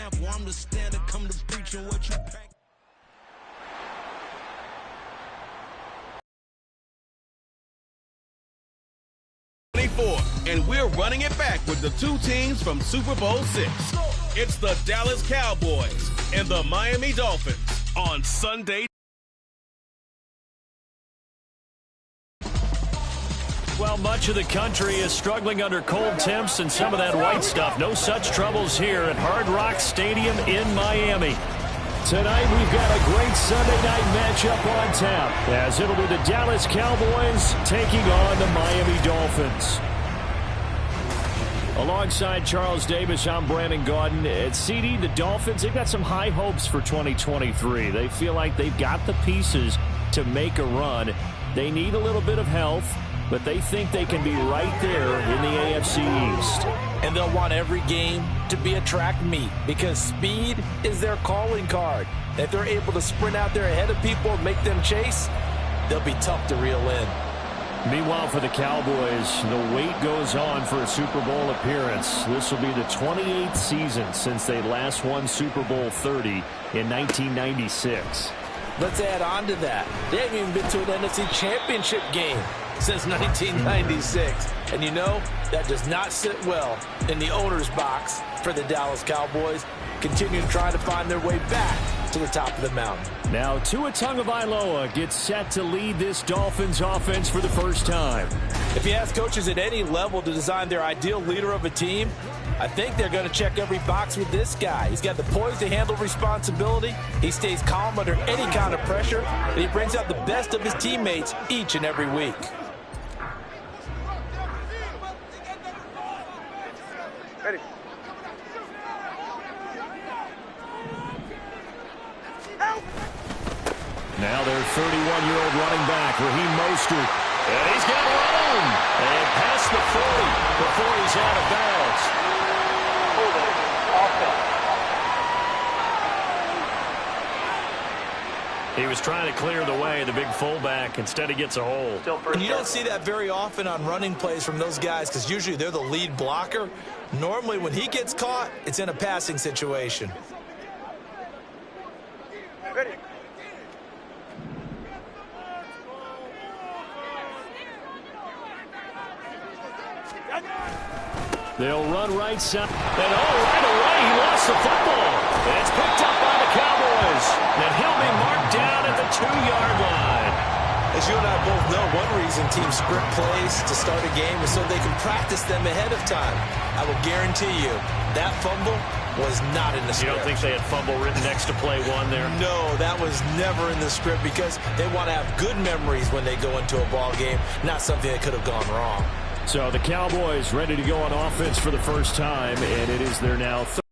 example. I'm the standard, come to preaching what you pack. And we're running it back with the two teams from Super Bowl VI. It's the Dallas Cowboys and the Miami Dolphins on Sunday. Well, much of the country is struggling under cold temps and some of that white stuff. No such troubles here at Hard Rock Stadium in Miami. Tonight we've got a great Sunday night matchup on tap, as it'll be the Dallas Cowboys taking on the Miami Dolphins. Alongside Charles Davis, I'm Brandon Gaudin. At CD, the Dolphins, they've got some high hopes for 2023. They feel like they've got the pieces to make a run. They need a little bit of health, but they think they can be right there in the AFC East. And they'll want every game to be a track meet because speed is their calling card. If they're able to sprint out there ahead of people and make them chase, they'll be tough to reel in. Meanwhile, for the Cowboys, the wait goes on for a Super Bowl appearance. This will be the 28th season since they last won Super Bowl 30 in 1996. Let's add on to that. They haven't even been to an NFC Championship game since 1996. And you know, that does not sit well in the owner's box for the Dallas Cowboys, continuing trying to find their way back to the top of the mountain. Now, Tua Tagovailoa gets set to lead this Dolphins offense for the first time. If you ask coaches at any level to design their ideal leader of a team, I think they're going to check every box with this guy. He's got the poise to handle responsibility. He stays calm under any kind of pressure, and he brings out the best of his teammates each and every week. Ready. Now their 31-year-old running back, Raheem Mostert. And he's got room. And past the 40 before he's out of bounds. He was trying to clear the way, the big fullback. Instead, he gets a hole. And you don't see that very often on running plays from those guys because usually they're the lead blocker. Normally, when he gets caught, it's in a passing situation. Ready. They'll run right side. And right away, he lost the football. And it's picked up by the Cowboys. And he'll be marked down at the 2-yard line. As you and I both know, one reason teams script plays to start a game is so they can practice them ahead of time. I will guarantee you that fumble was not in the script. You don't think they had fumble written next to play one there? No, that was never in the script because they want to have good memories when they go into a ball game, not something that could have gone wrong. So the Cowboys ready to go on offense for the first time, and it is their now third.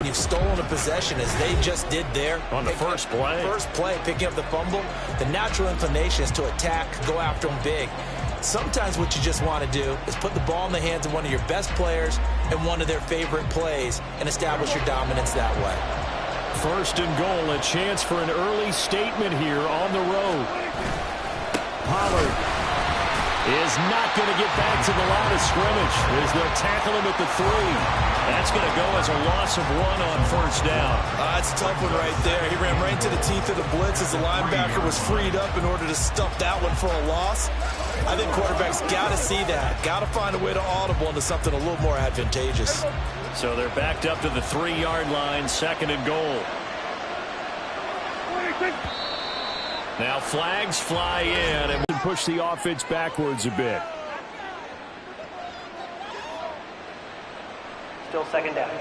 You've stolen a possession as they just did there. On the first play. First play, picking up the fumble. The natural inclination is to attack, go after them big. Sometimes what you just want to do is put the ball in the hands of one of your best players and one of their favorite plays and establish your dominance that way. First and goal, a chance for an early statement here on the road. Pollard is not going to get back to the line of scrimmage as they'll tackle him at the 3. That's going to go as a loss of 1 on first down. That's a tough one right there. He ran right into the teeth of the blitz as the linebacker was freed up in order to stuff that one for a loss. I think quarterbacks got to see that. Got to find a way to audible into something a little more advantageous. So they're backed up to the 3-yard line, second and goal. Now flags fly in and push the offense backwards a bit. Still second down.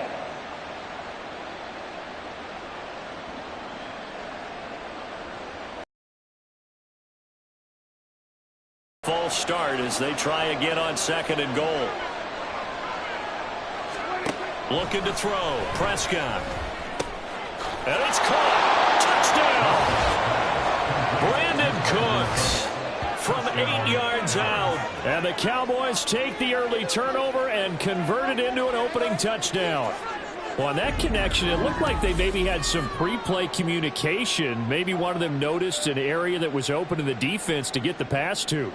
False start as they try again on second and goal. Looking to throw. Prescott. And it's caught. Touchdown. Brandon Cooks from 8 yards out. And the Cowboys take the early turnover and convert it into an opening touchdown. Well, on that connection, it looked like they maybe had some pre-play communication. Maybe one of them noticed an area that was open to the defense to get the pass to.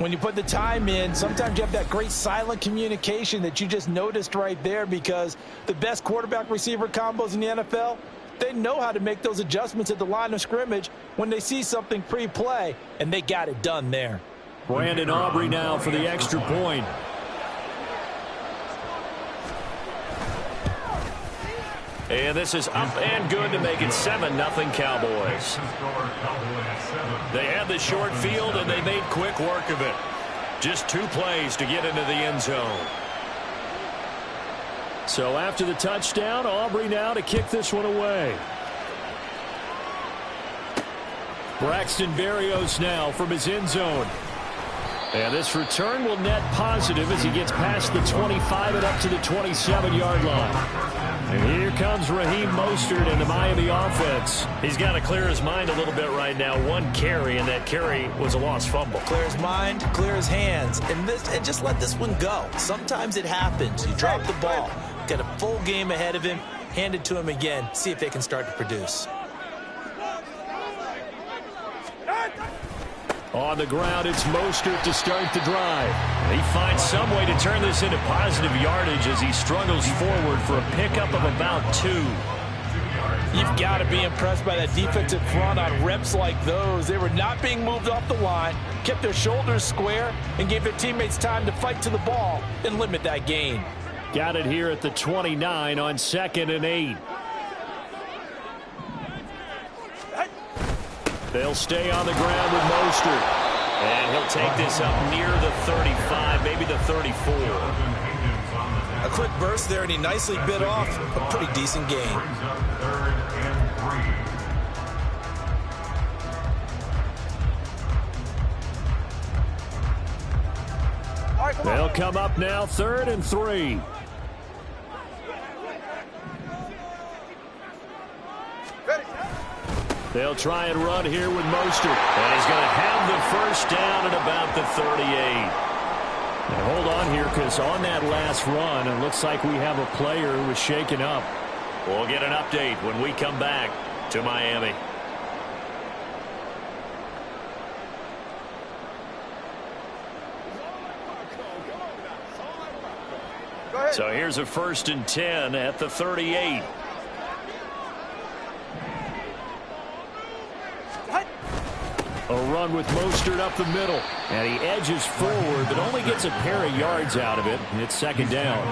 When you put the time in, sometimes you have that great silent communication that you just noticed right there, because the best quarterback-receiver combos in the NFL, they know how to make those adjustments at the line of scrimmage when they see something pre-play, and they got it done there. Brandon Aubrey now for the extra point. And this is up and good to make it 7-0 Cowboys. They had the short field, and they made quick work of it. Just 2 plays to get into the end zone. So after the touchdown, Aubrey now to kick this one away. Braxton Berrios now from his end zone. And this return will net positive as he gets past the 25 and up to the 27-yard line. And here comes Raheem Mostert in the Miami offense. He's got to clear his mind a little bit right now. 1 carry, and that carry was a lost fumble. Clear his mind, clear his hands, and just let this one go. Sometimes it happens. You drop the ball, got a full game ahead of him, hand it to him again, see if they can start to produce. On the ground, it's Mostert to start the drive. He finds some way to turn this into positive yardage as he struggles forward for a pickup of about 2. You've got to be impressed by that defensive front on reps like those. They were not being moved off the line, kept their shoulders square, and gave their teammates time to fight to the ball and limit that gain. Got it here at the 29 on 2nd and 8. They'll stay on the ground with Mostert. And he'll take this up near the 35, maybe the 34. A quick burst there, and he nicely bit off a pretty decent gain. They'll come up now 3rd and 3. They'll try and run here with Mostert. And he's going to have the first down at about the 38. And hold on here, because on that last run, it looks like we have a player who was shaken up. We'll get an update when we come back to Miami. So here's a 1st and 10 at the 38. A run with Mostert up the middle. And he edges forward, but only gets a pair of yards out of it. It's 2nd down.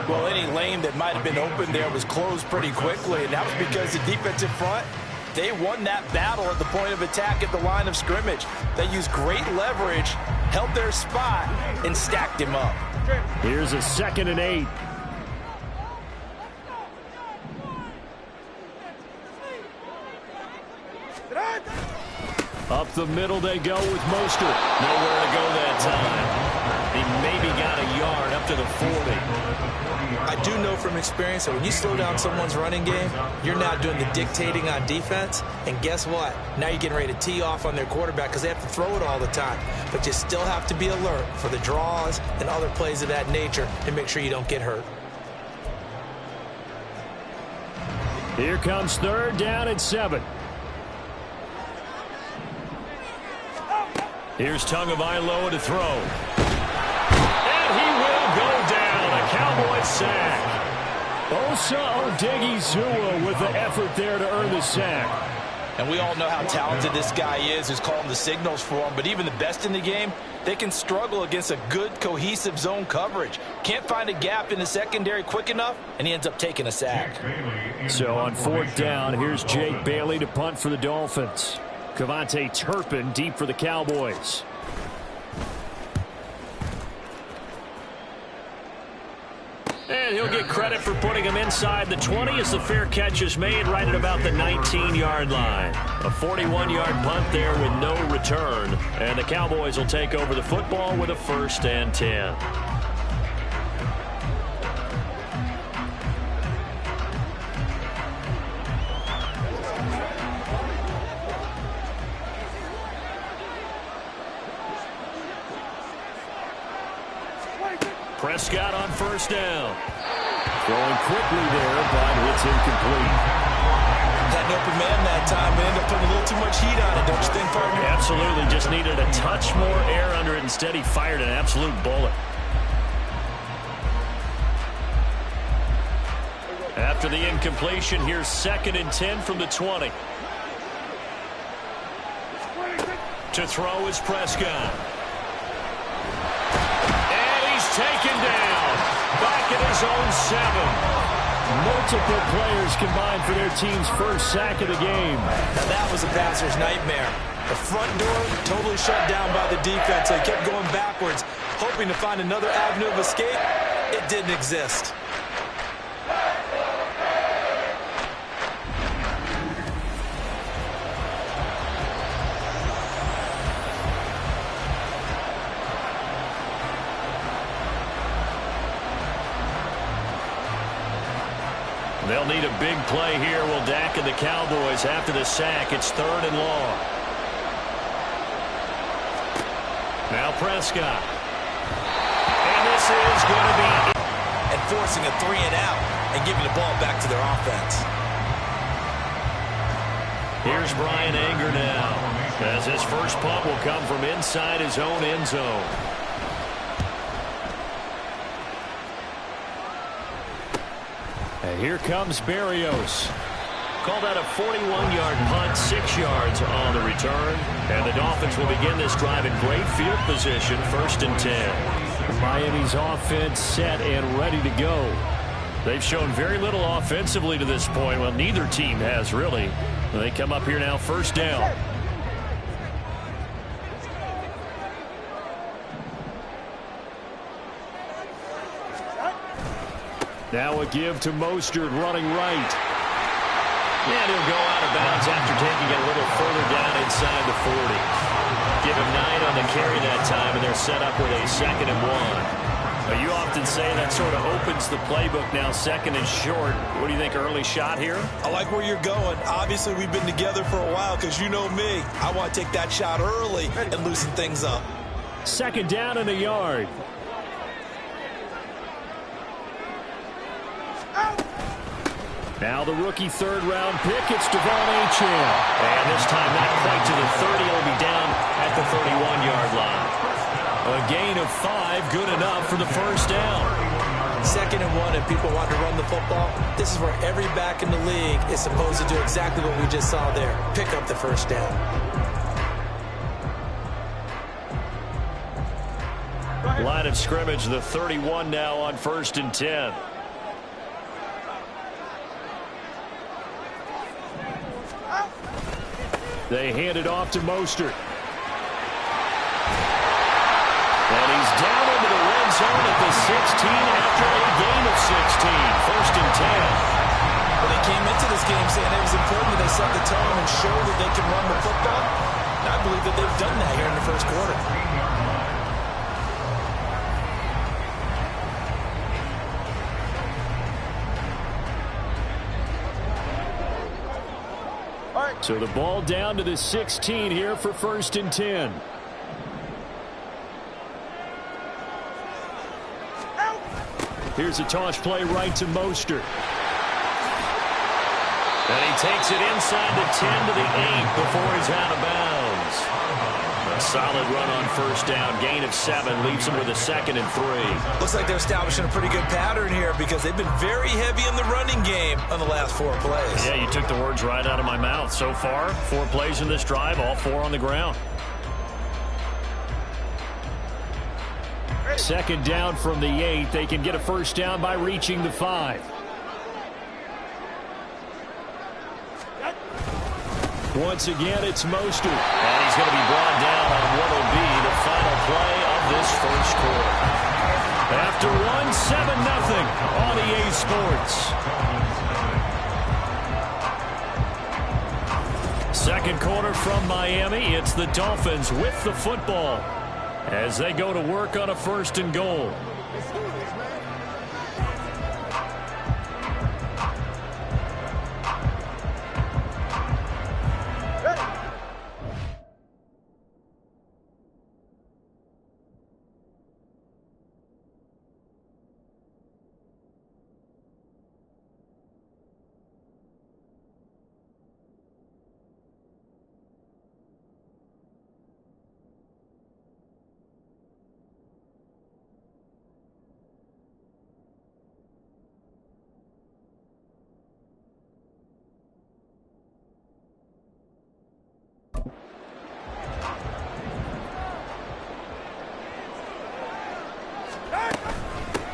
Well, any lane that might have been open there was closed pretty quickly, and that was because the defensive front, they won that battle at the point of attack at the line of scrimmage. They used great leverage, held their spot, and stacked him up. Here's a 2nd and 8. Up the middle they go with Mostert. Nowhere to go that time. He maybe got a yard up to the 40. I do know from experience that when you slow down someone's running game, you're now doing the dictating on defense. And guess what? Now you're getting ready to tee off on their quarterback because they have to throw it all the time. But you still have to be alert for the draws and other plays of that nature to make sure you don't get hurt. Here comes 3rd down and 7. Here's Tagovailoa to throw. And he will go down. A Cowboys sack. Osa Odighizuwa with the effort there to earn the sack. And we all know how talented this guy is, who's calling the signals for him. But even the best in the game, they can struggle against a good, cohesive zone coverage. Can't find a gap in the secondary quick enough, and he ends up taking a sack. So on 4th down, here's Jake Bailey to punt for the Dolphins. Kavontae Turpin deep for the Cowboys. And he'll get credit for putting him inside the 20 as the fair catch is made right at about the 19-yard line. A 41-yard punt there with no return. And the Cowboys will take over the football with a 1st and 10. Prescott on 1st down. Throwing quickly there, but it's incomplete. Had an open man that time, but ended up putting a little too much heat on it, don't you think, partner? Absolutely. Just needed a touch more air under it. Instead, he fired an absolute bullet. After the incompletion, here's 2nd and 10 from the 20. To throw is Prescott. And he's taken down. Back at his own 7. Multiple players combined for their team's first sack of the game. Now that was a passer's nightmare. The front door totally shut down by the defense. They kept going backwards, hoping to find another avenue of escape. It didn't exist. They'll need a big play here. Will Dak and the Cowboys after the sack. It's 3rd and long. Now Prescott. And this is going to be... And forcing a 3 and out and giving the ball back to their offense. Here's Brian Anger now, as his first punt will come from inside his own end zone. And here comes Berrios. Called out a 41-yard punt, 6 yards on the return. And the Dolphins will begin this drive in great field position, 1st and 10. Miami's offense set and ready to go. They've shown very little offensively to this point. Well, neither team has really. They come up here now, 1st down. Now a give to Mostert running right. And he'll go out of bounds after taking it a little further down inside the 40. Give him 9 on the carry that time, and they're set up with a 2nd and 1. Now, you often say that sort of opens the playbook now, 2nd and short. What do you think, early shot here? I like where you're going. Obviously, we've been together for a while because you know me. I want to take that shot early and loosen things up. 2nd down and a yard. Now the rookie 3rd-round pick, it's Devon Achane. And this time not quite to the 30. It'll be down at the 31-yard line. A gain of 5, good enough for the 1st down. 2nd and 1, and people want to run the football. This is where every back in the league is supposed to do exactly what we just saw there. Pick up the 1st down. Line of scrimmage, the 31 now on 1st and 10. They hand it off to Mostert. And he's down into the red zone at the 16 after a gain of 16. 1st and 10. Well, they came into this game saying it was important that they set the tone and show that they can run the football. And I believe that they've done that here in the 1st quarter. So the ball down to the 16 here for 1st and 10. Here's a toss play right to Mostert. And he takes it inside the 10 to the 8 before he's out of bounds. A solid run on 1st down. Gain of 7 leaves him with a 2nd and 3. Looks like they're establishing a pretty good pattern here because they've been very heavy in the running game on the last 4 plays. Yeah, you took the words right out of my mouth. So far, 4 plays in this drive, all 4 on the ground. 2nd down from the 8. They can get a 1st down by reaching the 5. Once again, it's Mostert. And he's going to be brought down on what will be the final play of this 1st quarter. After 1-7-0 on EA Sports. 2nd quarter from Miami. It's the Dolphins with the football as they go to work on a 1st and goal.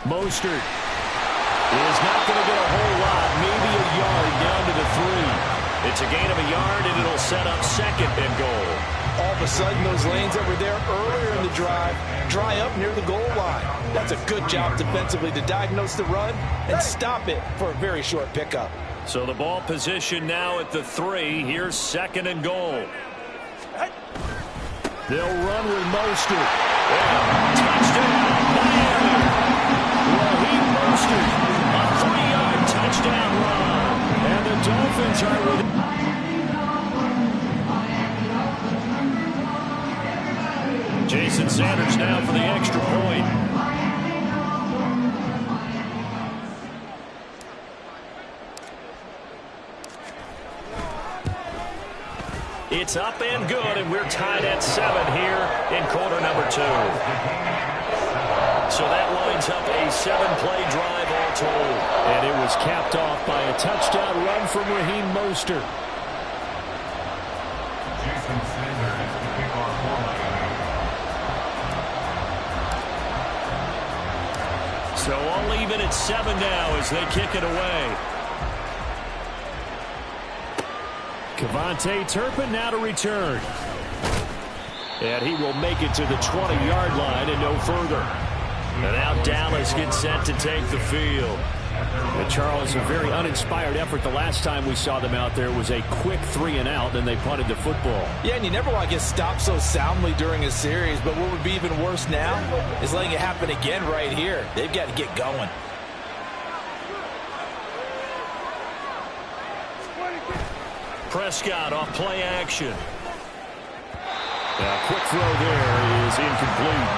Mostert is not going to get a whole lot, maybe a yard down to the 3. It's a gain of a yard, and it'll set up 2nd and goal. All of a sudden, those lanes that were there earlier in the drive dry up near the goal line. That's a good job defensively to diagnose the run and stop it for a very short pickup. So the ball position now at the 3. Here's 2nd and goal. They'll run with Mostert. Yeah. Touchdown, Miami. Raheem Mostert, a 3-yard touchdown run. And the Dolphins are with Jason Sanders now for the extra point. It's up and good, and we're tied at 7 here in quarter number 2. So that lines up a 7-play drive all told. And it was capped off by a touchdown run from Raheem Mostert. Jason Sanders to kick off So all even at 7 now as they kick it away. Kevontae Turpin now to return. And he will make it to the 20-yard line and no further. And now Dallas gets set to take the field. And Charles, a very uninspired effort the last time we saw them out there was a quick 3-and-out, and they punted the football. Yeah, and you never want to get stopped so soundly during a series, but what would be even worse now is letting it happen again right here. They've got to get going. Prescott off play action. A quick throw there is incomplete.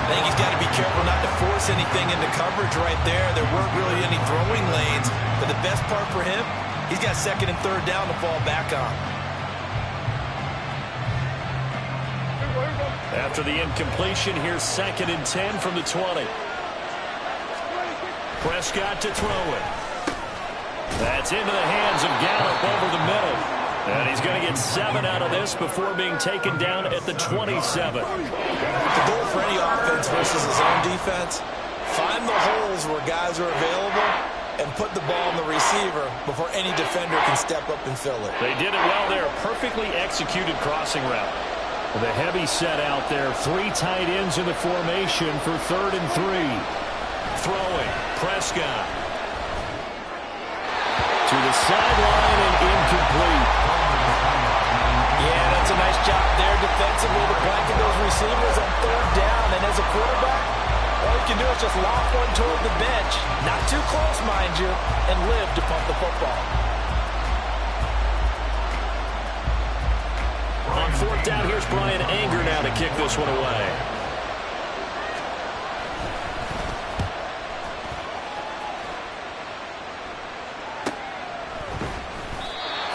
I think he's got to be careful not to force anything into coverage right there. There weren't really any throwing lanes, but the best part for him, he's got 2nd and 3rd down to fall back on. After the incompletion, here's 2nd and 10 from the 20. Prescott to throw it. That's into the hands of Gallup over the middle. And he's going to get 7 out of this before being taken down at the 27. The goal for any offense versus his own defense, find the holes where guys are available and put the ball on the receiver before any defender can step up and fill it. They did it well there. Perfectly executed crossing route. The heavy set out there. 3 tight ends in the formation for 3rd and 3. Throwing. Prescott. To the sideline and incomplete. Yeah, that's a nice job there defensively to blanket those receivers on 3rd down. And as a quarterback, all you can do is just lob one toward the bench. Not too close, mind you, and live to pump the football. On 4th down, here's Brian Anger now to kick this one away.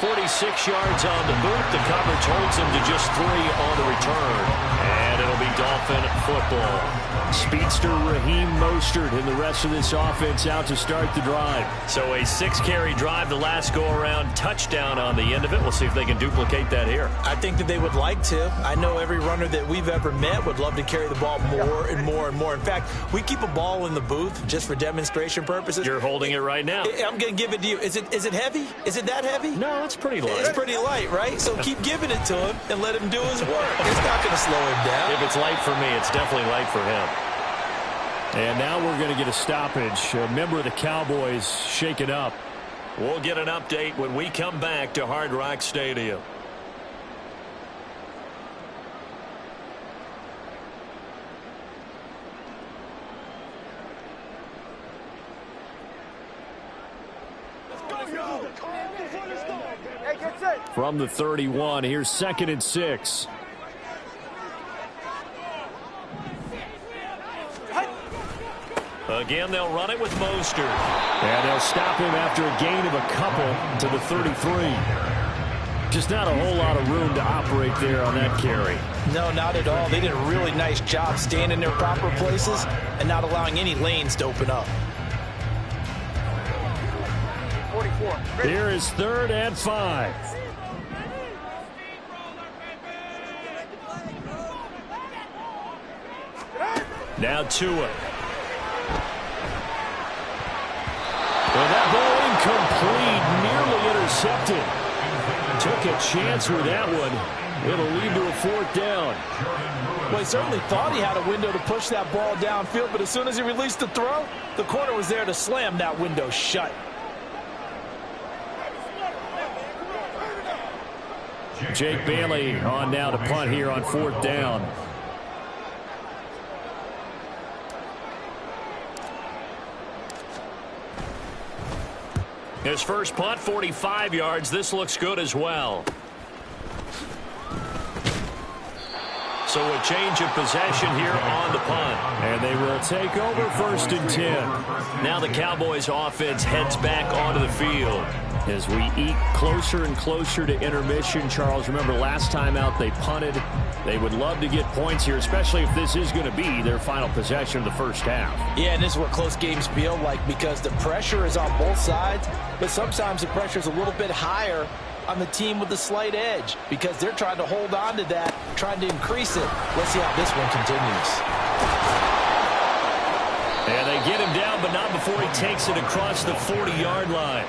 46 yards on the boot. The coverage holds him to just 3 on the return. And it'll be Dolphin football. Speedster Raheem Mostert and the rest of this offense out to start the drive. So a 6-carry drive the last go-around. Touchdown on the end of it. We'll see if they can duplicate that here. I think that they would like to. I know every runner that we've ever met would love to carry the ball more and more and more. In fact, we keep a ball in the booth just for demonstration purposes. You're holding it right now. I'm going to give it to you. Is it heavy? Is it that heavy? No, it's pretty light. It's pretty light, right? So keep giving it to him and let him do his work. It's not going to slow him down. If it's light for me, it's definitely light for him. And now we're going to get a stoppage. A member of the Cowboys shaken up. We'll get an update when we come back to Hard Rock Stadium. From the 31, here's 2nd and 6. Again, they'll run it with Mostert. And they'll stop him after a gain of a couple to the 33. Just not a whole lot of room to operate there on that carry. No, not at all. They did a really nice job staying in their proper places and not allowing any lanes to open up. 44. Here is 3rd and 5. Now Tua. intercepted. Took a chance with that one. It'll lead to a 4th down. Well, he certainly thought he had a window to push that ball downfield, but as soon as he released the throw, the corner was there to slam that window shut. Jake Bailey on now to punt here on 4th down. His first punt, 45 yards. This looks good as well. So a change of possession here on the punt. And they will take over 1st and 10. Now the Cowboys offense heads back onto the field. As we eke closer and closer to intermission, Charles, remember last time out they punted. They would love to get points here, especially if this is going to be their final possession of the first half. Yeah, and this is what close games feel like because the pressure is on both sides, but sometimes the pressure is a little bit higher on the team with the slight edge because they're trying to hold on to that, trying to increase it. Let's see how this one continues. And they get him down, but not before he takes it across the 40-yard line.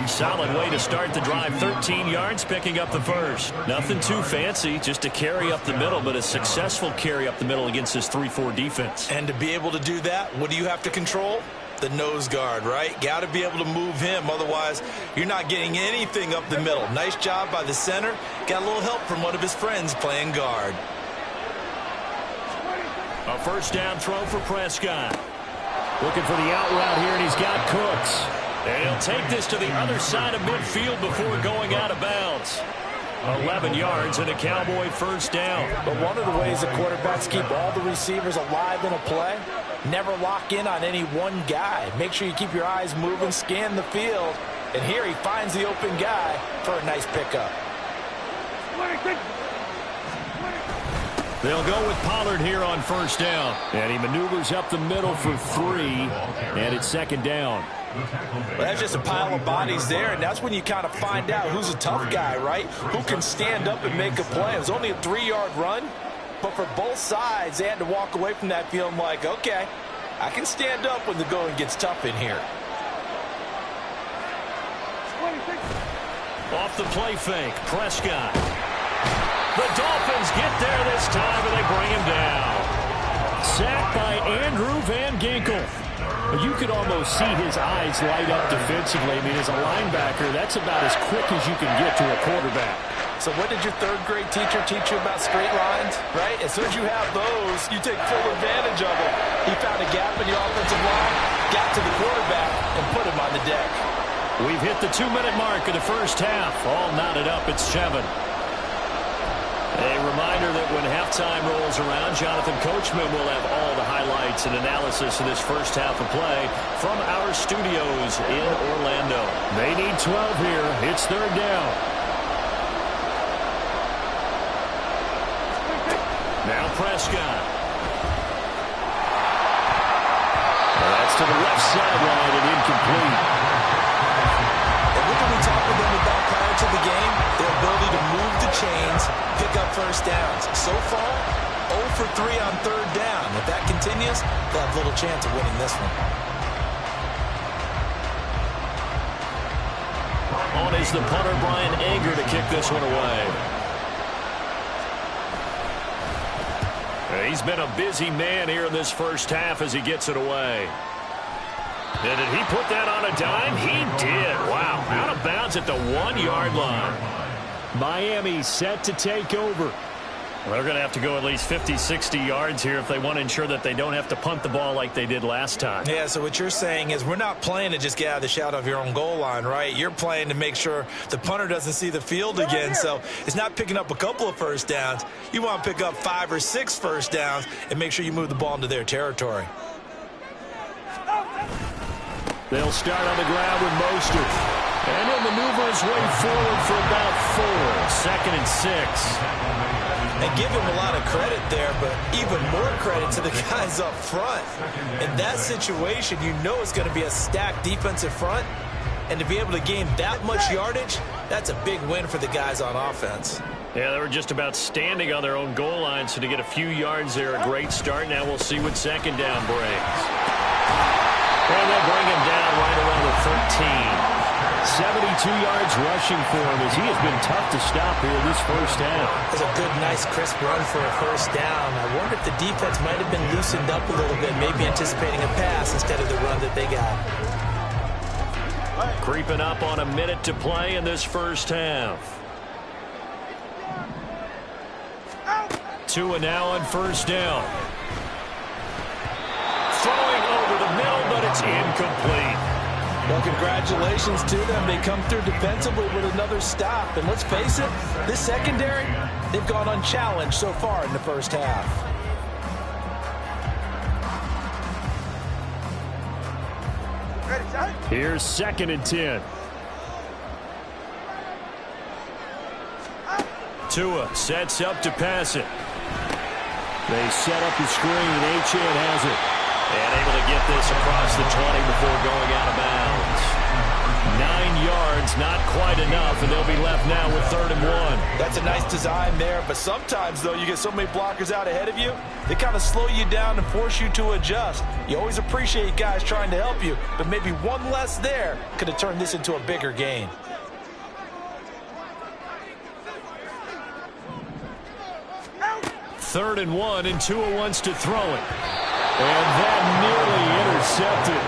Solid way to start the drive. 13 yards, picking up the first. Nothing too fancy, just a carry up the middle, but a successful carry up the middle against this 3-4 defense. And to be able to do that, what do you have to control? The nose guard, right? Got to be able to move him. Otherwise, you're not getting anything up the middle. Nice job by the center. Got a little help from one of his friends playing guard. A first down throw for Prescott. Looking for the out route here, and he's got Cooks. And he'll take this to the other side of midfield before going out of bounds. 11 yards and a Cowboy first down. But one of the ways the quarterbacks keep all the receivers alive in a play, never lock in on any one guy. Make sure you keep your eyes moving, scan the field. And here he finds the open guy for a nice pickup. They'll go with Pollard here on first down. And he maneuvers up the middle for 3. And it's 2nd down. Well, that's just a pile of bodies there, and that's when you kind of find out who's a tough guy, right? Who can stand up and make a play. It was only a 3-yard run, but for both sides, they had to walk away from that feeling like, okay, I can stand up when the going gets tough in here. Off the play fake, Prescott. The Dolphins get there this time, and they bring him down. Sacked by Andrew Van Ginkel. You could almost see his eyes light up defensively. I mean, as a linebacker, that's about as quick as you can get to a quarterback. So what did your 3rd grade teacher teach you about straight lines, right? As soon as you have those, you take full advantage of them. He found a gap in your offensive line, got to the quarterback, and put him on the deck. We've hit the 2-minute mark of the first half. All knotted up at 7. A reminder that when halftime rolls around, Jonathan Coachman will have all the highlights and analysis of this first half of play from our studios in Orlando. They need 12 here. It's 3rd down. Now Prescott. Well, that's to the left sideline and incomplete. And what did we talk with them about prior to the game? Their ability to move the chains, pick up first downs. So far, 0 for 3 on 3rd down. If that continues, they'll have little chance of winning this one. On is the punter, Brian Anger, to kick this one away. He's been a busy man here in this first half as he gets it away. And did he put that on a dime? He did. Wow. Out of bounds at the 1-yard line. Miami set to take over. Well, they're going to have to go at least 50, 60 yards here if they want to ensure that they don't have to punt the ball like they did last time. Yeah, so what you're saying is we're not playing to just get out of the shadow of your own goal line, right? You're playing to make sure the punter doesn't see the field again. So it's not picking up a couple of first downs. You want to pick up 5 or 6 first downs and make sure you move the ball into their territory. They'll start on the ground with Mostert. And he'll maneuver his way forward for about 4. 2nd and 6. And give him a lot of credit there, but even more credit to the guys up front. In that situation, you know it's going to be a stacked defensive front. And to be able to gain that much yardage, that's a big win for the guys on offense. Yeah, they were just about standing on their own goal line, so to get a few yards there, a great start. Now we'll see what 2nd down brings. And they'll bring him down right around the 13. 72 yards rushing for him as he has been tough to stop here this first half. That's a good, nice, crisp run for a first down. I wonder if the defense might have been loosened up a little bit, maybe anticipating a pass instead of the run that they got. Creeping up on a minute to play in this first half. Tua now on first down. Throwing over the middle, but it's incomplete. Well, congratulations to them. They come through defensively with another stop. And let's face it, this secondary, they've gone unchallenged so far in the first half. Here's 2nd and 10. Tua sets up to pass it. They set up the screen. Achane has it. And able to get this across the 20 before going out of bounds. 9 yards, not quite enough, and they'll be left now with 3rd and 1. That's a nice design there, but sometimes, though, you get so many blockers out ahead of you, they kind of slow you down and force you to adjust. You always appreciate guys trying to help you, but maybe one less there could have turned this into a bigger gain. Third and 1, and Tua wants to throw it. And that nearly intercepted.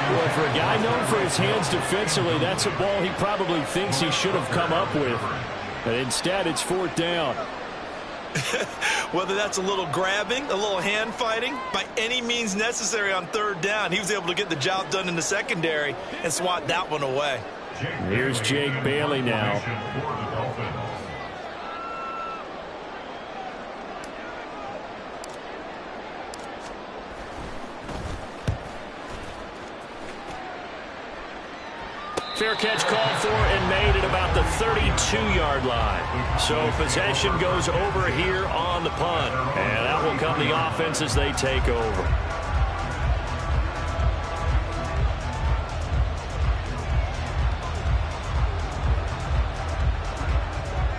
Well, for a guy known for his hands defensively, that's a ball he probably thinks he should have come up with. But instead, it's 4th down. Whether that's a little grabbing, a little hand fighting, by any means necessary on 3rd down, he was able to get the job done in the secondary and swat that one away. Here's Jake Bailey now. Fair catch called for and made at about the 32-yard line. So possession goes over here on the punt. And out will come the offense as they take over.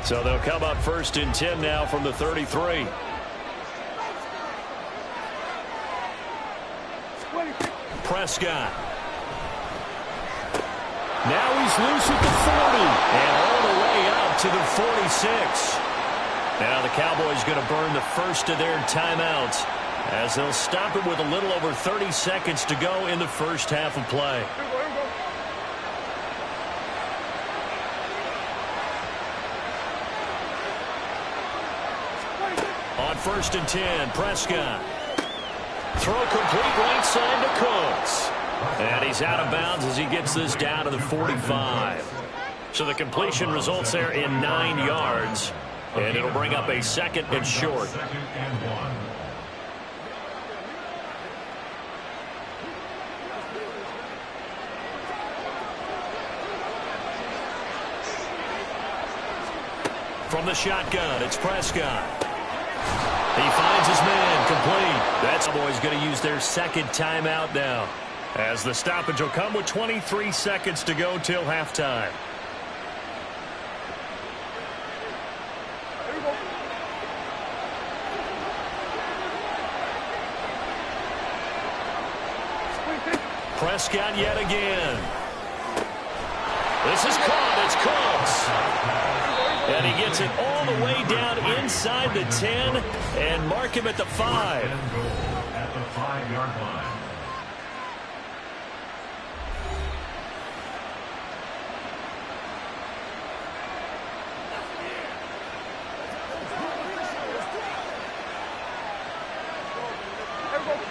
So they'll come up 1st and 10 now from the 33. Prescott. Now he's loose at the 40 and all the way up to the 46. Now the Cowboys going to burn the first of their timeouts as they'll stop it with a little over 30 seconds to go in the first half of play. On 1st and 10, Prescott. Throw complete right side to Cooks. And he's out of bounds as he gets this down to the 45. So the completion results there in 9 yards. And it'll bring up a 2nd and short. From the shotgun, it's Prescott. He finds his man complete. That's Cowboys going to use their 2nd timeout now, as the stoppage will come with 23 seconds to go till halftime. Prescott yet again. This is caught. It's Cooks. And he gets it all the way down inside the 10 and mark him at the 5. At the 5-yard line.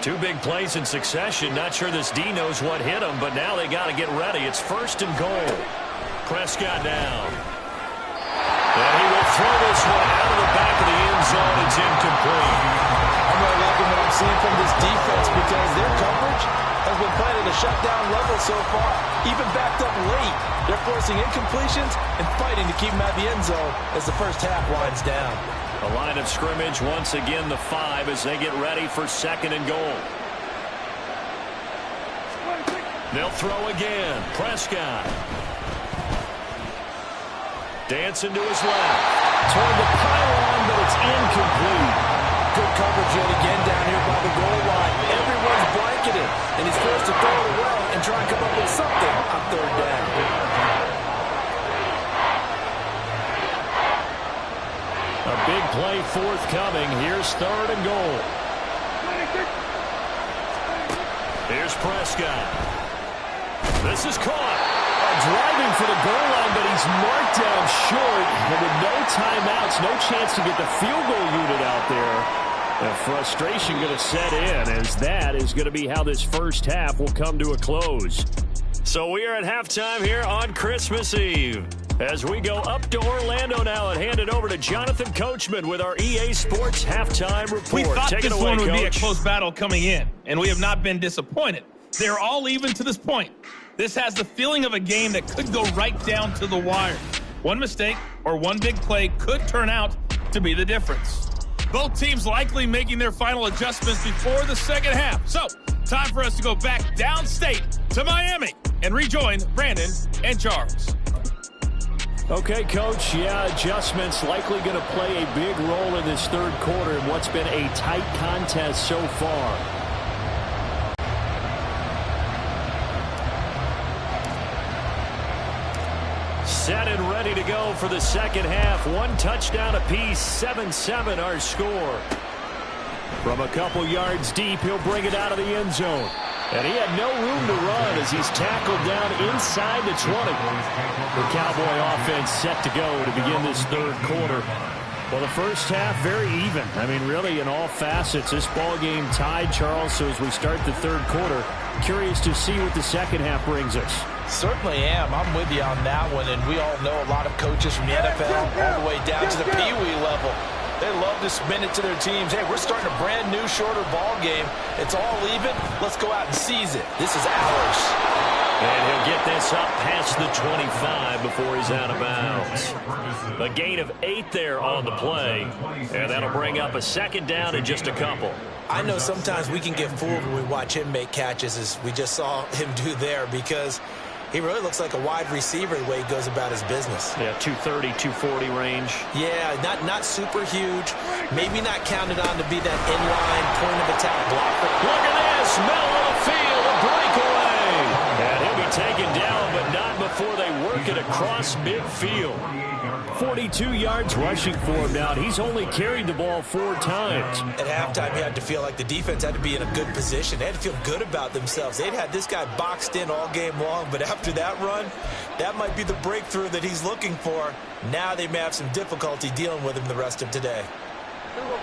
Two big plays in succession. Not sure this D knows what hit him, but now they got to get ready. It's 1st and goal. Prescott down. And he will throw this one out of the back of the end zone. It's incomplete. I'm really liking what I'm seeing from this defense because their coverage has been playing at a shutdown level so far. Even backed up late, they're forcing incompletions and fighting to keep them out of the end zone as the first half winds down. A line of scrimmage once again the 5 as they get ready for 2nd and goal. They'll throw again. Prescott. Dancing to his left. Toward the pylon, but it's incomplete. Good coverage yet again down here by the goal line. Everyone's blanketed, and he's forced to throw it away and try and come up with something on 3rd down. big play forthcoming. Here's 3rd and goal. Here's Prescott. This is caught. Driving for the goal line, but he's marked down short. And with no timeouts, no chance to get the field goal unit out there. The frustration going to set in, as that is going to be how this first half will come to a close. So we are at halftime here on Christmas Eve. As we go up to Orlando now and hand it over to Jonathan Coachman with our EA Sports halftime report. We thought Take this it away, one would Coach. be a close battle coming in, and we have not been disappointed. They're all even to this point. This has the feeling of a game that could go right down to the wire. One mistake or one big play could turn out to be the difference. Both teams likely making their final adjustments before the second half. So, time for us to go back downstate to Miami and rejoin Brandon and Charles. Okay, Coach. Yeah, adjustments likely going to play a big role in this third quarter in what's been a tight contest so far. Set and ready to go for the second half. One touchdown apiece, 7-7 our score. From a couple yards deep, he'll bring it out of the end zone. And he had no room to run as he's tackled down inside the 20. The Cowboy offense set to go to begin this third quarter. Well, the first half, very even. I mean, really, in all facets, this ball game tied, Charles. So as we start the third quarter, curious to see what the second half brings us. Certainly am. I'm with you on that one, and we all know a lot of coaches from the NFL all the way down to the Pee-wee level. They love to spin it to their teams. Hey, we're starting a brand new, shorter ball game. It's all even. Let's go out and seize it. This is ours. And he'll get this up past the 25 before he's out of bounds. A gain of 8 there on the play, and that'll bring up a second down in just a couple. I know sometimes we can get fooled when we watch him make catches, as we just saw him do there, because he really looks like a wide receiver the way he goes about his business. Yeah, 230, 240 range. Yeah, not super huge. Maybe not counted on to be that inline point-of-attack blocker. Look at this, middle of the field, a breakaway. And he'll be taken down, but not before they work it across midfield. 42 yards rushing for him now. He's only carried the ball 4 times. At halftime, he had to feel like the defense had to be in a good position. They had to feel good about themselves. They'd had this guy boxed in all game long, but after that run, that might be the breakthrough that he's looking for. Now they may have some difficulty dealing with him the rest of today.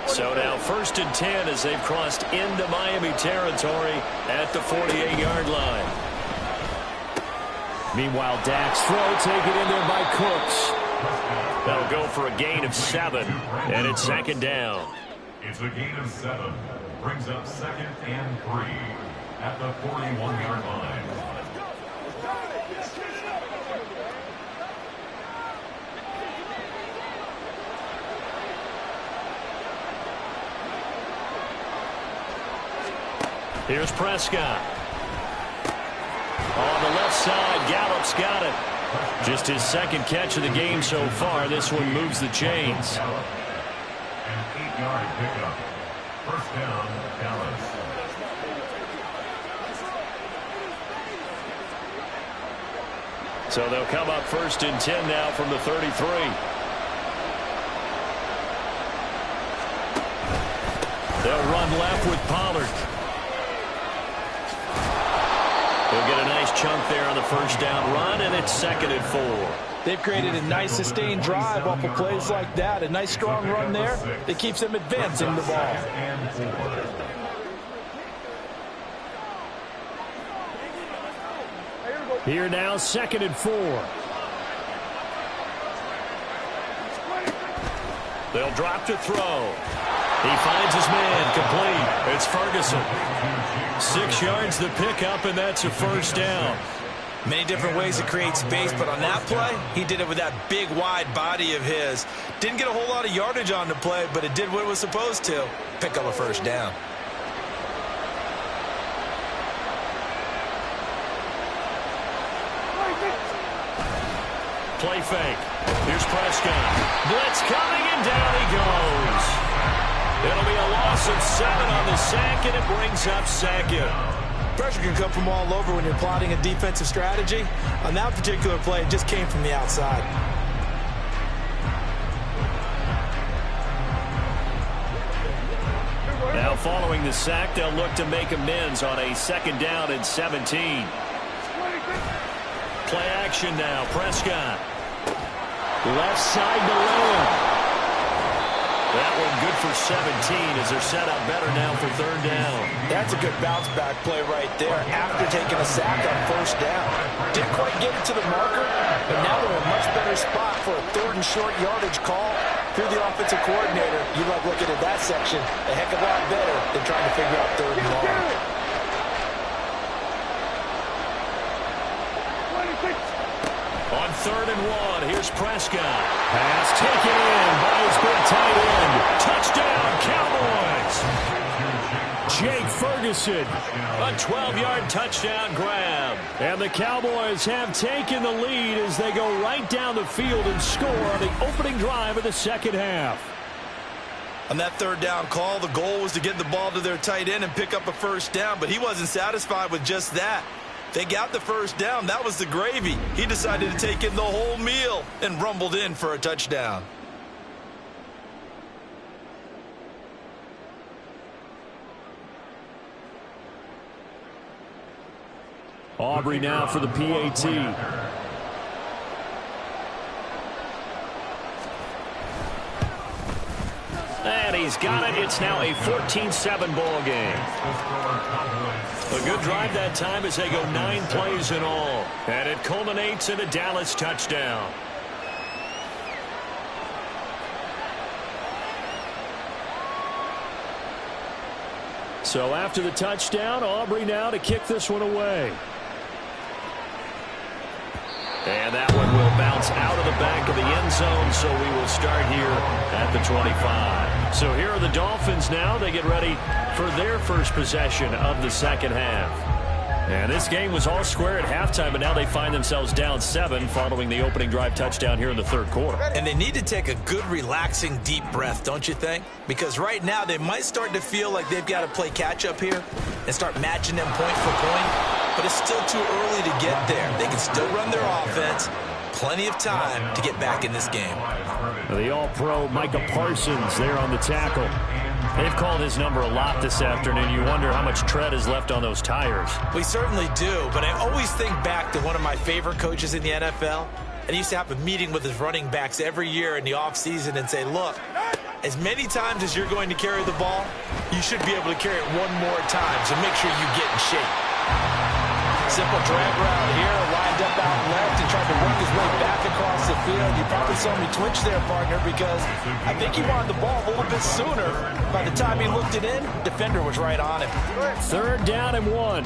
So now 1st and 10 as they've crossed into Miami territory at the 48-yard line. Meanwhile, Dak's throw taken in there by Cooks. That'll go for a gain of 7, and it's second down. It's a gain of 7. Brings up 2nd and 3 at the 41-yard line. Here's Prescott. On the left side, Gallup's got it. Just his second catch of the game so far. This one moves the chains. An 8-yard pickup. First down, Dallas. So they'll come up 1st and 10 now from the 33. They'll run left with Pollard. They'll get a nice chunk there on the first down run, and it's 2nd and 4. They've created a nice sustained drive off of plays like that. A nice strong run there that keeps them advancing the ball. Here now, 2nd and 4. They'll drop to throw. He finds his man, complete. It's Ferguson. 6 yards the pickup, and that's a first down. Many different ways to create space, but on that play, he did it with that big, wide body of his. Didn't get a whole lot of yardage on the play, but it did what it was supposed to. Pick up a first down. Play fake. Here's Prescott. Blitz coming, and down he goes. It'll be a loss of 7 on the sack, and it brings up 2nd. Pressure can come from all over when you're plotting a defensive strategy. On that particular play, it just came from the outside. following the sack, they'll look to make amends on a 2nd down and 17. Play action now. Prescott. Left side to Lillard. That one good for 17 as they're set up better now for 3rd down. That's a good bounce back play right there after taking a sack on 1st down. Didn't quite get it to the marker, but now they're in a much better spot for a 3rd and short yardage call. Through the offensive coordinator, you love looking at that section a heck of a lot better than trying to figure out 3rd and long. On 3rd and 1, here's Prescott. Pass taken in by his big tight end. Touchdown, Cowboys! Jake Ferguson, a 12-yard touchdown grab. And the Cowboys have taken the lead as they go right down the field and score on the opening drive of the 2nd half. On that 3rd down call, the goal was to get the ball to their tight end and pick up a 1st down, but he wasn't satisfied with just that. They got the 1st down. That was the gravy. He decided to take in the whole meal and rumbled in for a touchdown. Aubrey now for the PAT. And he's got it. It's now a 14-7 ball game. A good drive that time as they go 9 plays in all. And it culminates in a Dallas touchdown. So after the touchdown, Aubrey now to kick this one away. And that one will bounce out of the back of the end zone, so we will start here at the 25. So here are the Dolphins now. They get ready for their first possession of the 2nd half. And this game was all square at halftime, but now they find themselves down 7 following the opening drive touchdown here in the 3rd quarter. And they need to take a good, relaxing, deep breath, don't you think? Because right now they might start to feel like they've got to play catch-up here and start matching them point for point. But it's still too early to get there. They can still run their offense. Plenty of time to get back in this game. The All-Pro Micah Parsons there on the tackle. They've called his number a lot this afternoon. You wonder how much tread is left on those tires. We certainly do, but I always think back to one of my favorite coaches in the NFL. And he used to have a meeting with his running backs every year in the offseason and say, look, as many times as you're going to carry the ball, you should be able to carry it one more time, so make sure you get in shape. Simple drag route here, lined up out left and tried to work his way back across the field. You probably saw me twitch there, partner, because I think he wanted the ball a little bit sooner. By the time he looked it in, defender was right on him. 3rd down and 1. On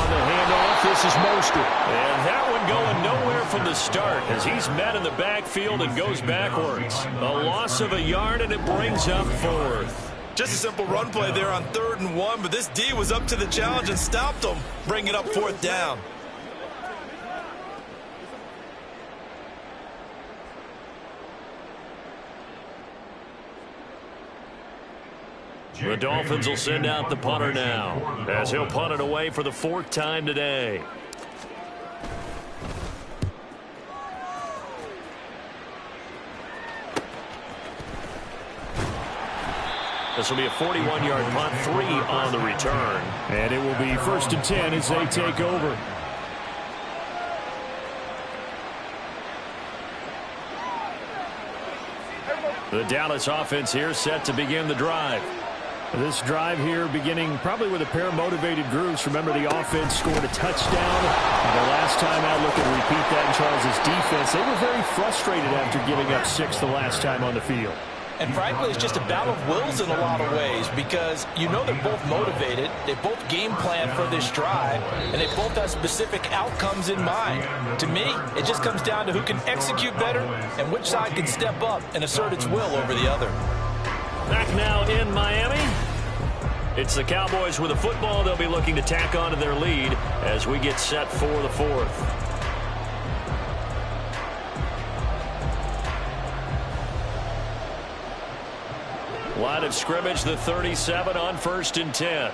the handoff, this is Mostert. And that one going nowhere from the start as he's met in the backfield and goes backwards. A loss of a yard, and it brings up 4th. Just a simple run play there on 3rd and 1, but this D was up to the challenge and stopped them, bringing up 4th down. The Dolphins will send out the punter now as he'll punt it away for the 4th time today. This will be a 41-yard punt, 3 on the return. And it will be 1st and 10 as they take over. The Dallas offense here set to begin the drive. This drive here beginning probably with a pair of motivated groups. Remember, the offense scored a touchdown. And the last time out, looking to repeat that in Charles' defense, they were very frustrated after giving up 6 the last time on the field. And frankly, it's just a battle of wills in a lot of ways because you know they're both motivated. They both game plan for this drive, and they both have specific outcomes in mind. To me, it just comes down to who can execute better and which side can step up and assert its will over the other. Back now in Miami. It's the Cowboys with the football. They'll be looking to tack on to their lead as we get set for the 4th. Line of scrimmage, the 37 on 1st and 10.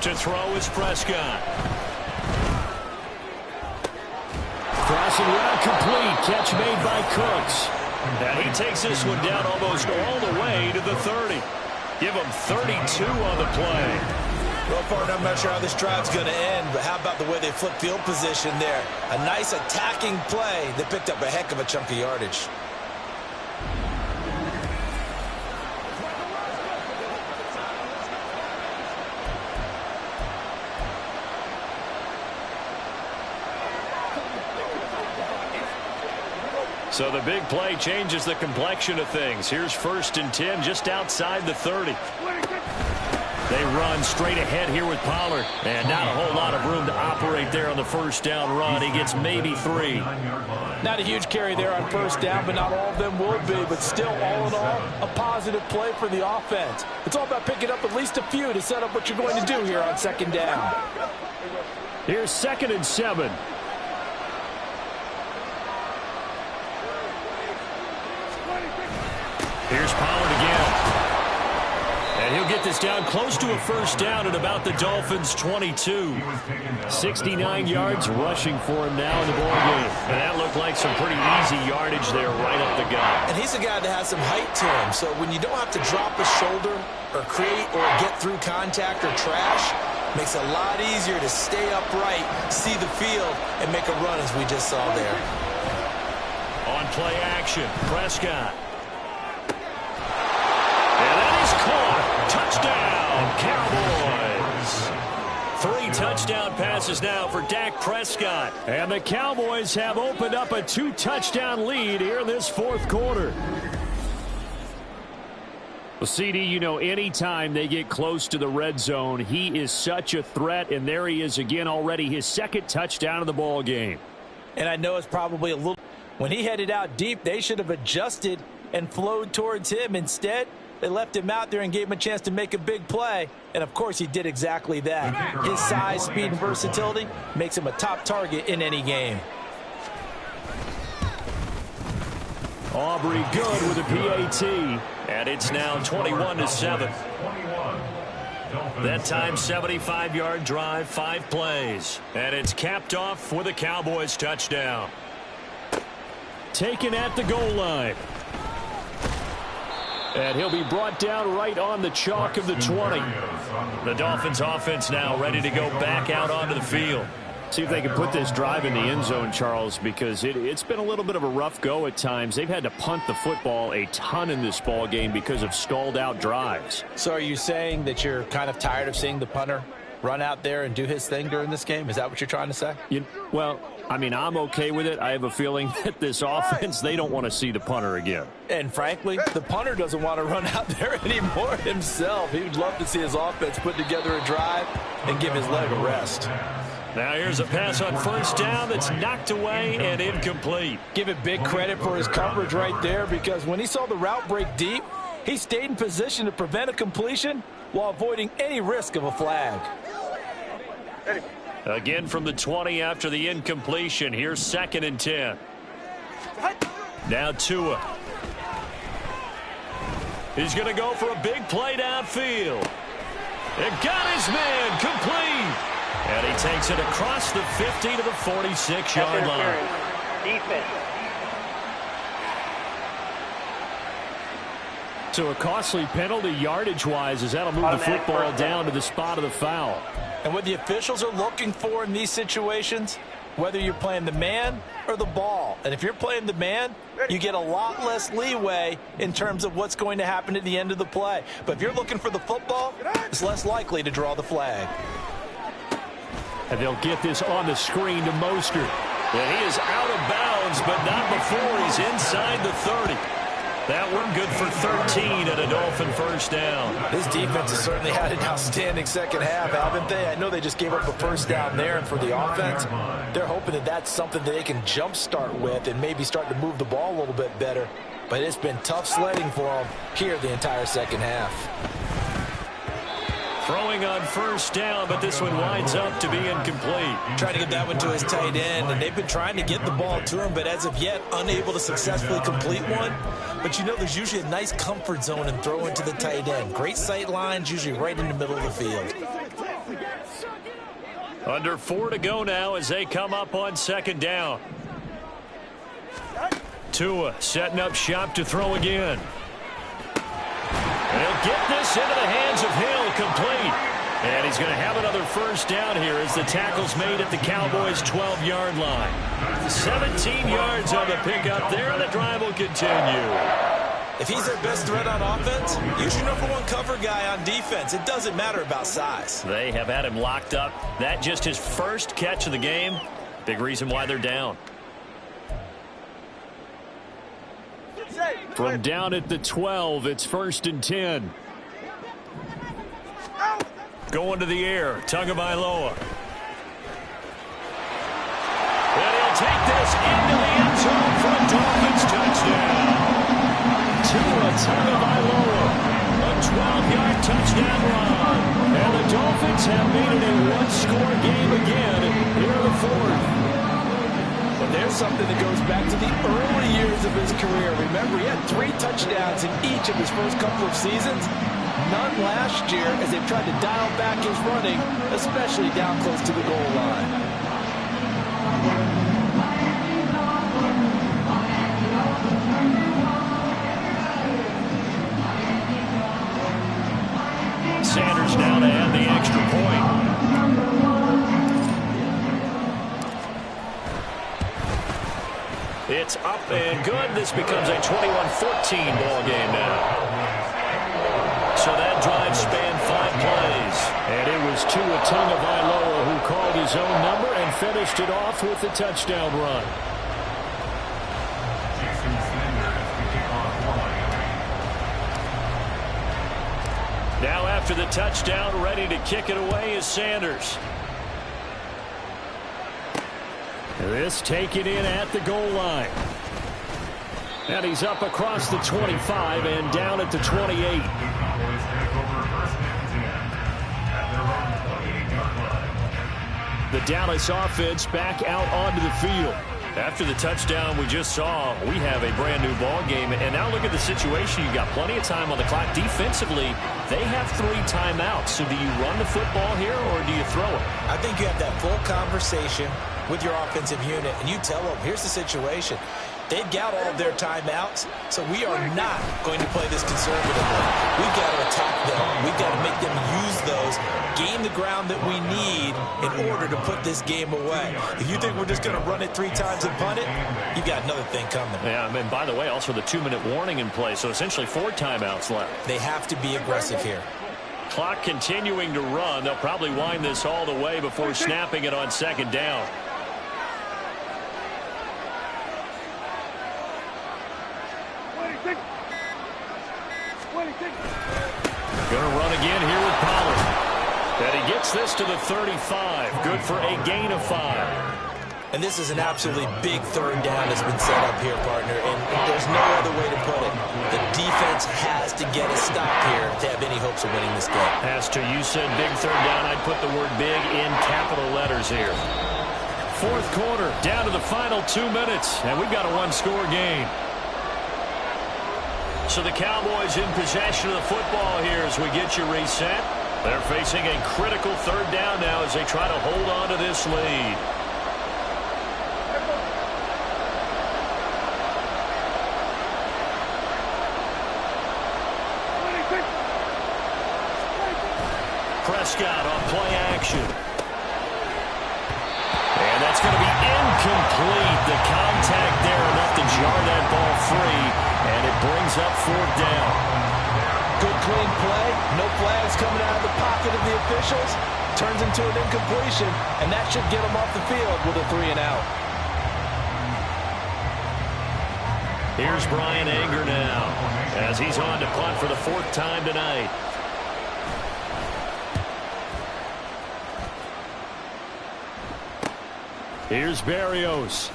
To throw is Prescott. Crossing route complete. Catch made by Cooks. And he takes this one down almost all the way to the 30. Give him 32 on the play. Well, partner, I'm not sure how this drive's going to end, but how about the way they flip field position there? A nice attacking play that picked up a heck of a chunk of yardage. So the big play changes the complexion of things. Here's 1st and 10 just outside the 30. They run straight ahead here with Pollard. And not a whole lot of room to operate there on the 1st down run. He gets maybe 3. Not a huge carry there on 1st down, but not all of them will be. But still, all in all, a positive play for the offense. It's all about picking up at least a few to set up what you're going to do here on 2nd down. Here's 2nd and 7. Here's Pollard again. And he'll get this down close to a 1st down at about the Dolphins' 22. 69 yards rushing for him now in the ball game. And that looked like some pretty easy yardage there right up the gut. And he's a guy that has some height to him. So when you don't have to drop a shoulder or create or get through contact or trash, makes it a lot easier to stay upright, see the field, and make a run as we just saw there. On play action, Prescott. And that is caught. Touchdown, Cowboys. 3 touchdown passes now for Dak Prescott. And the Cowboys have opened up a 2-touchdown lead here in this 4th quarter. Well, CD, you know, anytime they get close to the red zone, he is such a threat. And there he is again already, his 2nd touchdown of the ball game. And I know it's probably a little... When he headed out deep, they should have adjusted and flowed towards him. Instead, they left him out there and gave him a chance to make a big play. And, of course, he did exactly that. His size, speed, and versatility makes him a top target in any game. Aubrey good with a PAT. And it's now 21-7. That time, 75-yard drive, 5 plays. And it's capped off with a Cowboys touchdown. Taken at the goal line. And he'll be brought down right on the chalk of the 20. The Dolphins offense now ready to go back out onto the field. See if they can put this drive in the end zone, Charles, because it's been a little bit of a rough go at times. They've had to punt the football a ton in this ball game because of stalled out drives. So are you saying that you're kind of tired of seeing the punter run out there and do his thing during this game? Is that what you're trying to say? Well, I mean, I'm okay with it. I have a feeling that this offense, they don't want to see the punter again. And frankly, the punter doesn't want to run out there anymore himself. He would love to see his offense put together a drive and give his leg a rest. Now here's a pass on 1st down that's knocked away and incomplete. Give it big credit for his coverage right there, because when he saw the route break deep, he stayed in position to prevent a completion while avoiding any risk of a flag. Again from the 20 after the incompletion. Here's 2nd and 10. Now Tua. He's going to go for a big play downfield. And got his man complete. And he takes it across the 50 to the 46-yard line. Defense. So a costly penalty yardage-wise as that'll move the football down to the spot of the foul. And what the officials are looking for in these situations, whether you're playing the man or the ball. And if you're playing the man, you get a lot less leeway in terms of what's going to happen at the end of the play. But if you're looking for the football, it's less likely to draw the flag. And they'll get this on the screen to Mostert. And he is out of bounds, but not before he's inside the 30. That one good for 13 at a Dolphin 1st down. This defense has certainly had an outstanding 2nd half, haven't they? I know they just gave up a 1st down there, and for the offense, they're hoping that that's something that they can jumpstart with and maybe start to move the ball a little bit better. But it's been tough sledding for them here the entire 2nd half. Throwing on 1st down, but this one winds up to be incomplete. Trying to get that one to his tight end, and they've been trying to get the ball to him, but as of yet, unable to successfully complete one. But you know, there's usually a nice comfort zone in throwing to the tight end. Great sight lines, usually right in the middle of the field. Under 4 to go now as they come up on 2nd down. Tua setting up shop to throw again. And he'll get this into the hands of Hill, complete. And he's going to have another first down here as the tackle's made at the Cowboys' 12-yard line. 17 yards on the pickup there, and the drive will continue. If he's their best threat on offense, use your #1 cover guy on defense. It doesn't matter about size. They have had him locked up. That just his first catch of the game. Big reason why they're down. From down at the 12, it's 1st and 10. Going to the air, Tagovailoa. And he'll take this into the end zone for a Dolphins touchdown. Tua Tagovailoa, a 12-yard touchdown run. And the Dolphins have made it a one-score game again here in the 4th. But there's something that goes back to the early years of his career. Remember, he had 3 touchdowns in each of his first couple of seasons. None last year as they've tried to dial back his running, especially down close to the goal line. Sanders now to add the extra point. It's up and good. This becomes a 21-14 ball game now. So that drive spanned 5 plays. And it was Tua Tagovailoa who called his own number and finished it off with the touchdown run. Now after the touchdown, ready to kick it away is Sanders. This taken in at the goal line. And he's up across the 25 and down at the 28. The Dallas offense back out onto the field. After the touchdown we just saw, we have a brand new ball game. And now look at the situation. You got plenty of time on the clock. Defensively, they have 3 timeouts. So do you run the football here or do you throw it? I think you have that full conversation with your offensive unit, and you tell them, here's the situation. They've got all of their timeouts, so we are not going to play this conservatively. We've got to attack them. We've got to make them use those, gain the ground that we need in order to put this game away. If you think we're just going to run it 3 times and punt it, you've got another thing coming. Yeah, and by the way, also the 2-minute warning in play, so essentially 4 timeouts left. They have to be aggressive here. Clock continuing to run. They'll probably wind this all the way before snapping it on 2nd down. Going to run again here with Pollard. And he gets this to the 35. Good for a gain of 5. And this is an absolutely big 3rd down that's been set up here, partner. And there's no other way to put it. The defense has to get a stop here to have any hopes of winning this game. As to you said big 3rd down, I'd put the word big in capital letters here. 4th quarter, down to the final 2 minutes. And we've got a 1-score game. So the Cowboys in possession of the football here as we get you reset. They're facing a critical 3rd down now as they try to hold on to this lead. Prescott on play action. And that's going to be incomplete. The contact there enough to jar that ball free. And it brings up 4th down. Good clean play. No flags coming out of the pocket of the officials. Turns into an incompletion. And that should get them off the field with a 3-and-out. Here's Brian Anger now as he's on to punt for the 4th time tonight. Here's Berrios.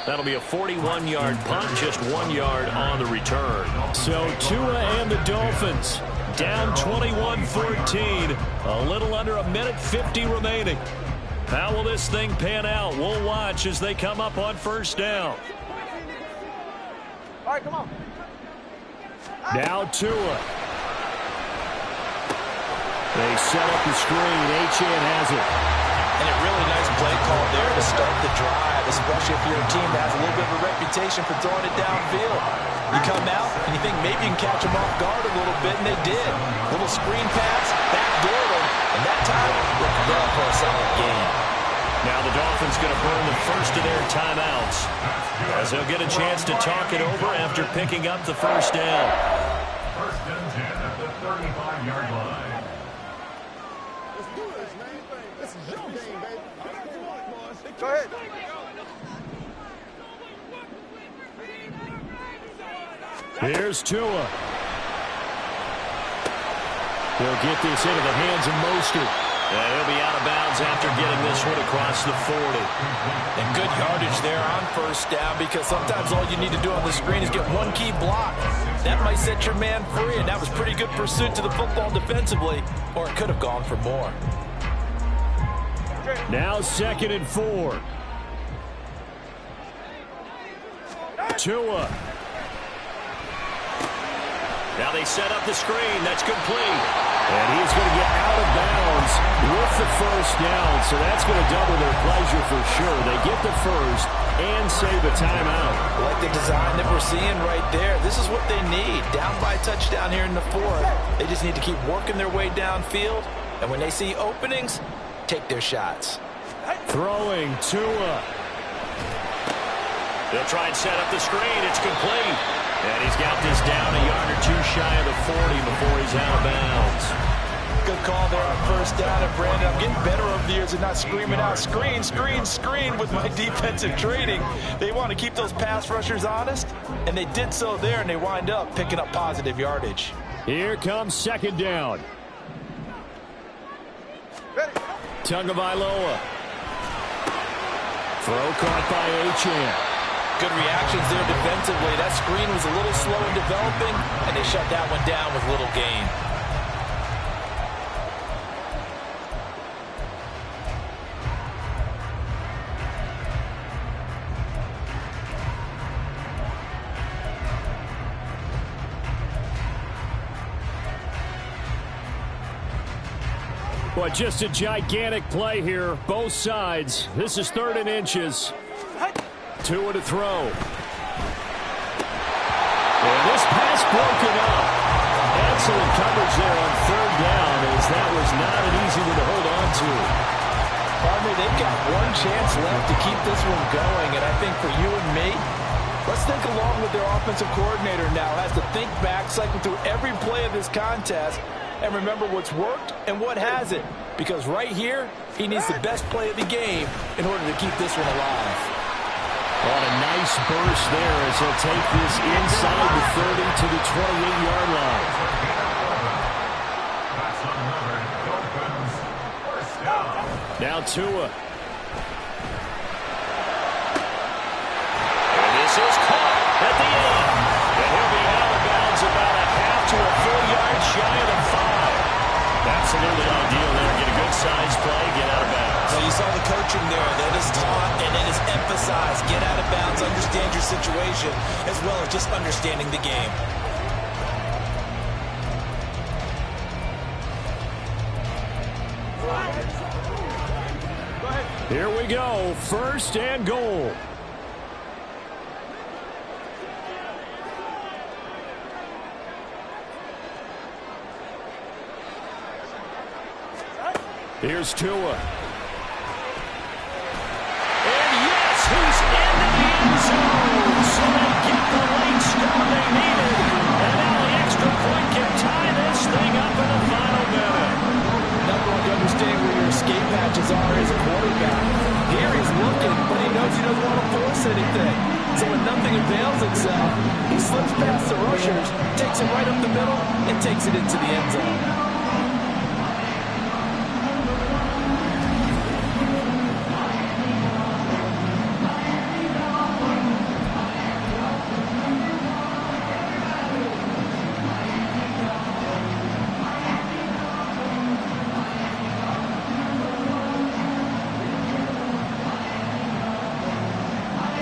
That'll be a 41-yard punt, just 1 yard on the return. So Tua and the Dolphins down 21-14. A little under a minute 50 remaining. How will this thing pan out? We'll watch as they come up on 1st down. All right, come on. Now Tua. They set up the screen. Achane has it. And a really nice play call there to start the drive, especially if you're a team that has a little bit of a reputation for throwing it downfield. You come out and you think maybe you can catch them off guard a little bit, and they did. Little screen pass, backdoored them, and that time looked well for a solid game. Now the Dolphins going to burn the first of their timeouts as they'll get a chance to talk it over after picking up the first down. First and 10 at the 35-yard line. Let's do this, man. This is your game, baby. Go ahead. Here's Tua. He'll get this into the hands of Mostert. And he'll be out of bounds after getting this one across the 40. And good yardage there on first down, because sometimes all you need to do on the screen is get one key block. That might set your man free, and that was pretty good pursuit to the football defensively, or it could have gone for more. Now 2nd and 4. Tua. Now they set up the screen. That's complete. And he's going to get out of bounds with the first down. So that's going to double their pleasure for sure. They get the first and save a timeout. I like the design that we're seeing right there. This is what they need. Down by a touchdown here in the 4th. They just need to keep working their way downfield. And when they see openings, take their shots. Throwing Tua. They'll try and set up the screen. It's complete. And he's got this down a yard or two shy of the 40 before he's out of bounds. Good call there on first down. And Brandon, I'm getting better over the years and not screaming out, screen, screen, screen with my defensive training. They want to keep those pass rushers honest, and they did so there, and they wind up picking up positive yardage. Here comes 2nd down. Tagovailoa. Throw caught by Achane. Good reactions there defensively. That screen was a little slow in developing, and they shut that one down with little gain. But just a gigantic play here, both sides. This is 3rd and inches. Tua to throw. And this pass broken up. Excellent coverage there on 3rd down, as that was not an easy one to hold on to. Partner, they've got one chance left to keep this one going, and I think for you and me, let's think along with their offensive coordinator now. Has to think back, cycle through every play of this contest, and remember what's worked and what hasn't. Because right here, he needs the best play of the game in order to keep this one alive. On a nice burst there as he'll take this inside the 30 to the 28-yard line. Now Tua. And this is caught at the end. And he'll be out of bounds about a half to a full yard shy of the 5. Absolutely ideal there. Get a good size play, get out of bounds. So you saw the coaching there. That is taught and it is emphasized. Get out of bounds, understand your situation, as well as just understanding the game. Here we go, 1st and goal. Here's Tua. And yes, he's into the end zone. So they get the late start they needed. And now the extra point can tie this thing up in the final minute. Number one, to understand where your escape hatches are as a quarterback. Here he's looking, but he knows he doesn't want to force anything. So when nothing avails itself, he slips past the rushers, takes it right up the middle, and takes it into the end zone.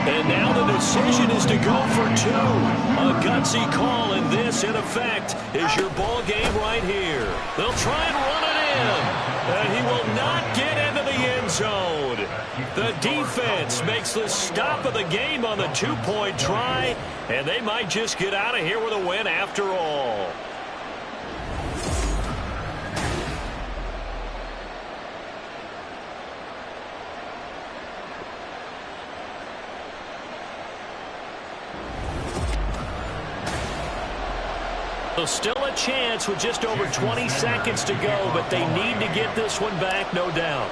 And now the decision is to go for 2. A gutsy call, and this, in effect, is your ball game right here. They'll try and run it in, and he will not get into the end zone. The defense makes the stop of the game on the two-point try, and they might just get out of here with a win after all. So still a chance with just over 20 seconds to go, but they need to get this one back, no doubt.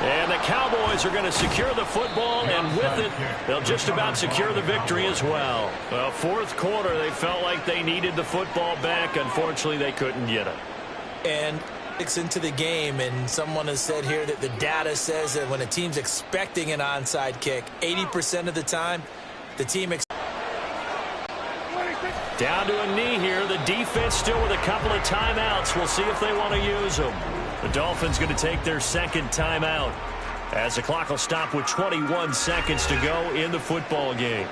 And the Cowboys are going to secure the football, and with it, they'll just about secure the victory as well. Well, fourth quarter, they felt like they needed the football back. Unfortunately, they couldn't get it. And it's into the game, and someone has said here that the data says that when a team's expecting an onside kick, 80% of the time, the team down to a knee here. The defense still with a couple of timeouts. We'll see if they want to use them. The Dolphins going to take their second timeout as the clock will stop with 21 seconds to go in the football game.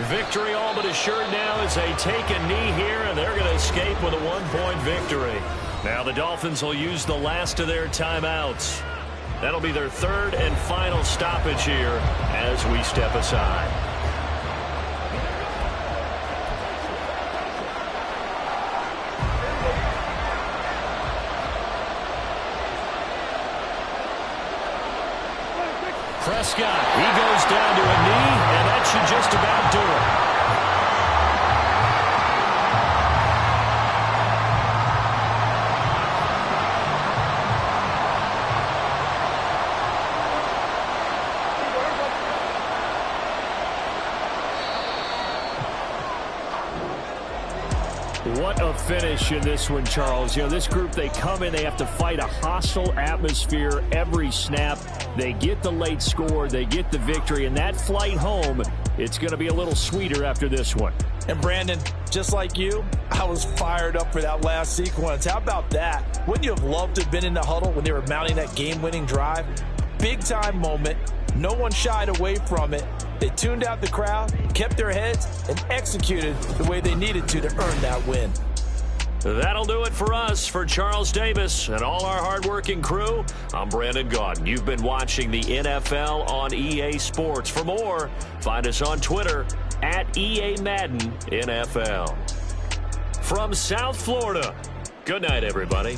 Victory all but assured now as they take a knee here, and they're going to escape with a one-point victory. Now the Dolphins will use the last of their timeouts. That'll be their third and final stoppage here as we step aside. Prescott, he goes down to a knee, and that should just about do it. What a finish in this one, Charles. You know, this group, they come in, they have to fight a hostile atmosphere every snap. They get the late score, they get the victory, and that flight home, it's going to be a little sweeter after this one. And Brandon, just like you, I was fired up for that last sequence. How about that? Wouldn't you have loved to have been in the huddle when they were mounting that game-winning drive? Big-time moment. No one shied away from it. They tuned out the crowd, kept their heads, and executed the way they needed to earn that win. That'll do it for us. For Charles Davis and all our hardworking crew, I'm Brandon Gaudin. You've been watching the NFL on EA Sports. For more, find us on Twitter at EA Madden NFL. From South Florida, good night, everybody.